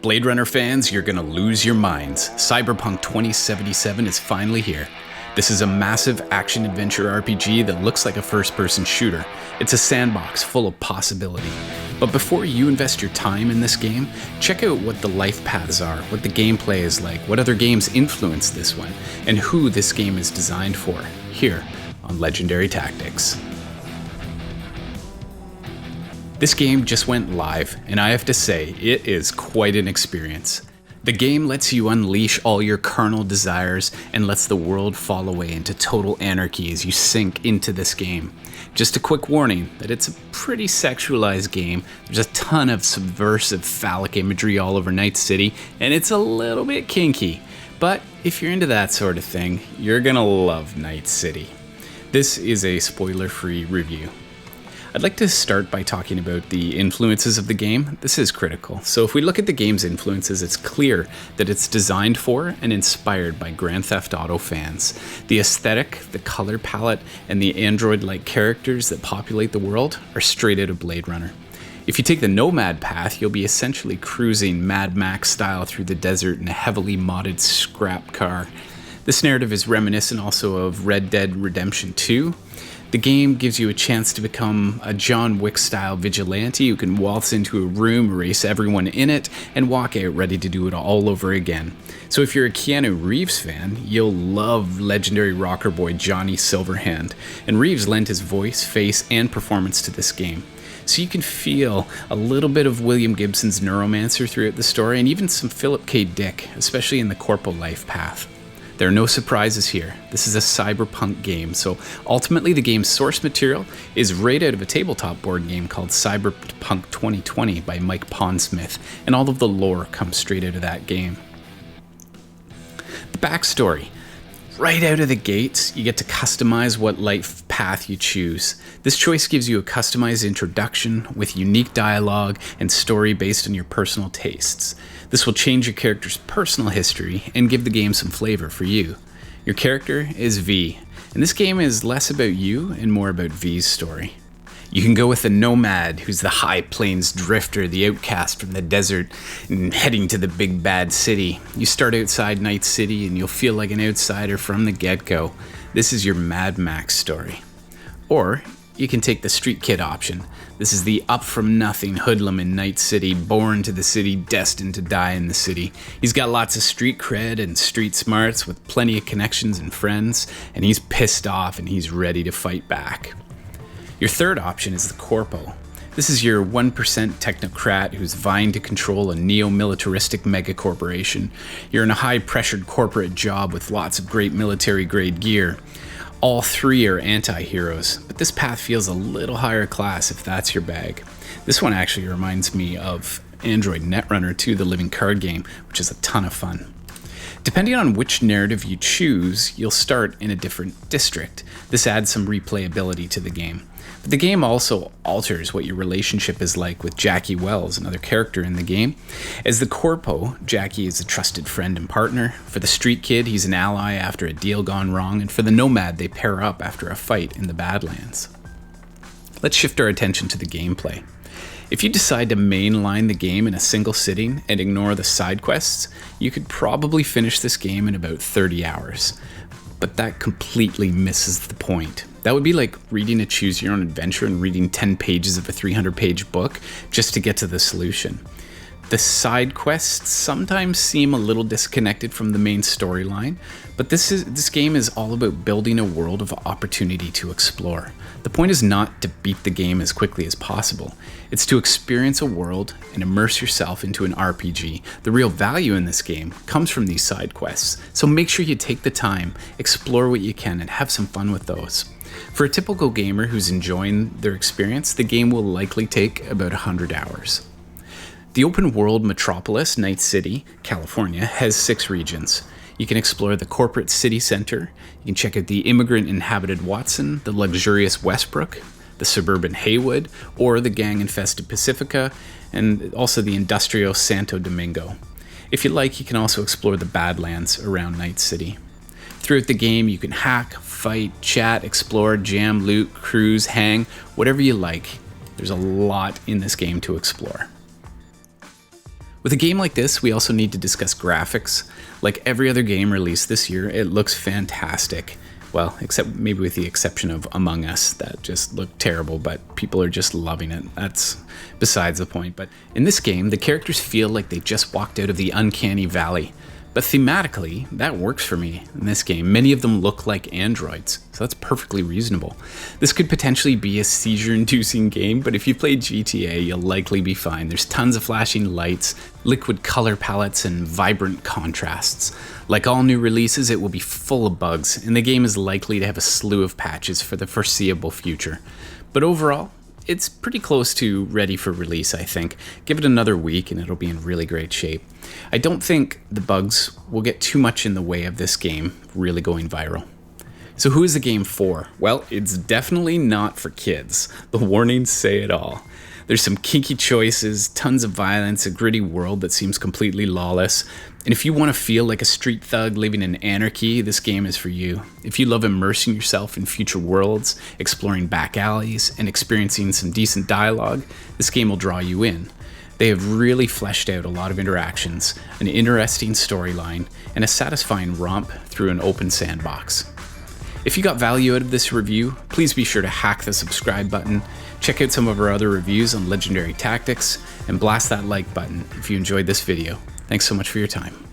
Blade Runner fans, you're gonna lose your minds. Cyberpunk 2077 is finally here. This is a massive action-adventure RPG that looks like a first-person shooter. It's a sandbox full of possibility. But before you invest your time in this game, check out what the life paths are, what the gameplay is like, what other games influence this one, and who this game is designed for, here on Legendary Tactics. This game just went live, and I have to say, it is quite an experience. The game lets you unleash all your carnal desires and lets the world fall away into total anarchy as you sink into this game. Just a quick warning that it's a pretty sexualized game. There's a ton of subversive phallic imagery all over Night City, and it's a little bit kinky. But if you're into that sort of thing, you're gonna love Night City. This is a spoiler-free review. I'd like to start by talking about the influences of the game. This is critical. So if we look at the game's influences, it's clear that it's designed for and inspired by Grand Theft Auto fans. The aesthetic, the color palette, and the android-like characters that populate the world are straight out of Blade Runner. If you take the Nomad path, you'll be essentially cruising Mad Max style through the desert in a heavily modded scrap car. This narrative is reminiscent also of Red Dead Redemption 2. The game gives you a chance to become a John Wick-style vigilante who can waltz into a room, erase everyone in it, and walk out ready to do it all over again. So if you're a Keanu Reeves fan, you'll love legendary rocker boy Johnny Silverhand, and Reeves lent his voice, face, and performance to this game. So you can feel a little bit of William Gibson's Neuromancer throughout the story, and even some Philip K. Dick, especially in the Corpo life path. There are no surprises here. This is a cyberpunk game, so ultimately the game's source material is right out of a tabletop board game called Cyberpunk 2020 by Mike Pondsmith, and all of the lore comes straight out of that game. The backstory. Right out of the gates, you get to customize what life path you choose. This choice gives you a customized introduction with unique dialogue and story based on your personal tastes. This will change your character's personal history and give the game some flavor for you. Your character is V, and this game is less about you and more about V's story. You can go with the nomad, who's the high plains drifter, the outcast from the desert, and heading to the big bad city. You start outside Night City and you'll feel like an outsider from the get-go. This is your Mad Max story. Or you can take the street kid option. This is the up-from-nothing hoodlum in Night City, born to the city, destined to die in the city. He's got lots of street cred and street smarts with plenty of connections and friends, and he's pissed off and he's ready to fight back. Your third option is the Corpo. This is your 1% technocrat who's vying to control a neo-militaristic megacorporation. You're in a high-pressured corporate job with lots of great military-grade gear. All three are anti-heroes, but this path feels a little higher class if that's your bag. This one actually reminds me of Android Netrunner 2, the living card game, which is a ton of fun. Depending on which narrative you choose, you'll start in a different district. This adds some replayability to the game. But the game also alters what your relationship is like with Jackie Wells, another character in the game. As the Corpo, Jackie is a trusted friend and partner. For the street kid, he's an ally after a deal gone wrong. And for the nomad, they pair up after a fight in the Badlands. Let's shift our attention to the gameplay. If you decide to mainline the game in a single sitting and ignore the side quests, you could probably finish this game in about 30 hours. But that completely misses the point. That would be like reading a choose your own adventure and reading 10 pages of a 300-page book just to get to the solution. The side quests sometimes seem a little disconnected from the main storyline, but this game is all about building a world of opportunity to explore. The point is not to beat the game as quickly as possible. It's to experience a world and immerse yourself into an RPG. The real value in this game comes from these side quests, so make sure you take the time, explore what you can, and have some fun with those. For a typical gamer who's enjoying their experience, the game will likely take about 100 hours. The open world metropolis, Night City, California, has 6 regions. You can explore the corporate city center, you can check out the immigrant-inhabited Watson, the luxurious Westbrook, the suburban Haywood, or the gang-infested Pacifica, and also the industrial Santo Domingo. If you like, you can also explore the Badlands around Night City. Throughout the game, you can hack, fight, chat, explore, jam, loot, cruise, hang, whatever you like. There's a lot in this game to explore. With a game like this, we also need to discuss graphics. Like every other game released this year, it looks fantastic. Well, except maybe with the exception of Among Us, that just looked terrible, but people are just loving it. That's besides the point. But in this game, the characters feel like they just walked out of the uncanny valley. But thematically, that works for me in this game. Many of them look like androids, so that's perfectly reasonable. This could potentially be a seizure-inducing game, but if you played GTA, you'll likely be fine. There's tons of flashing lights, liquid color palettes, and vibrant contrasts. Like all new releases, it will be full of bugs, and the game is likely to have a slew of patches for the foreseeable future. But overall, it's pretty close to ready for release, I think. Give it another week and it'll be in really great shape. I don't think the bugs will get too much in the way of this game really going viral. So who is the game for? Well, it's definitely not for kids. The warnings say it all. There's some kinky choices, tons of violence, a gritty world that seems completely lawless. And if you want to feel like a street thug living in anarchy, this game is for you. If you love immersing yourself in future worlds, exploring back alleys, and experiencing some decent dialogue, this game will draw you in. They have really fleshed out a lot of interactions, an interesting storyline, and a satisfying romp through an open sandbox. If you got value out of this review, please be sure to hack the subscribe button, check out some of our other reviews on legendary tactics, and blast that like button if you enjoyed this video. Thanks so much for your time.